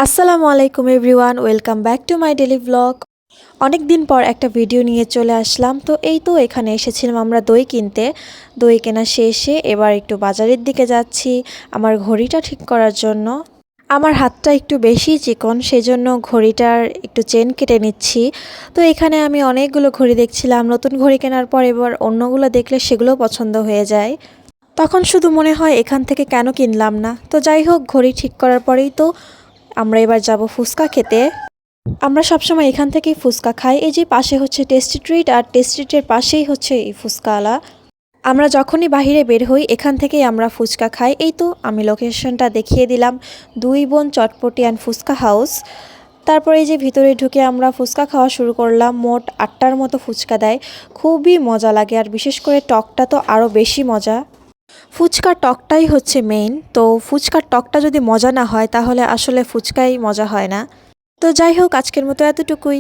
আসসালামু আলাইকুম everyone, welcome back to my daily blog. অনেক দিন পর একটা ভিডিও নিয়ে চলে আসলাম। তো এই তো এখানে এসেছিলাম আমরা দই কিনতে। দই কেনা শেষে এবার একটু বাজারের দিকে যাচ্ছি আমার ঘড়িটা ঠিক করার জন্য। আমার হাতটা একটু বেশি চিকন, সেজন্য ঘড়িটার একটু চেন কেটে নিচ্ছি। তো এখানে আমি অনেকগুলো ঘড়ি দেখছিলাম। নতুন ঘড়ি কেনার পর এবার অন্যগুলো দেখলে সেগুলো পছন্দ হয়ে যায়। তখন শুধু মনে হয় এখান থেকে কেন কিনলাম না। তো যাই হোক, ঘড়ি ঠিক করার পরেই তো আমরা এবার যাব ফুচকা খেতে। আমরা সবসময় এখান থেকেই ফুচকা খাই। এই যে পাশে হচ্ছে টেস্টি ট্রিট, আর টেস্টি ট্রিটের পাশেই হচ্ছে এই ফুচকাওয়ালা। আমরা যখনই বাহিরে বের হই এখান থেকেই আমরা ফুচকা খাই। এই তো আমি লোকেশনটা দেখিয়ে দিলাম, দুই বোন চটপটি অ্যান্ড ফুচকা হাউস। তারপরে এই যে ভিতরে ঢুকে আমরা ফুচকা খাওয়া শুরু করলাম। মোট 8টার মতো ফুচকা দেয়, খুবই মজা লাগে। আর বিশেষ করে টকটা তো আরও বেশি মজা। ফুচকার টকটাই হচ্ছে মেইন। তো ফুচকার টকটা যদি মজা না হয় তাহলে আসলে ফুচকাই মজা হয় না। তো যাই হোক, আজকের মতো এতটুকুই।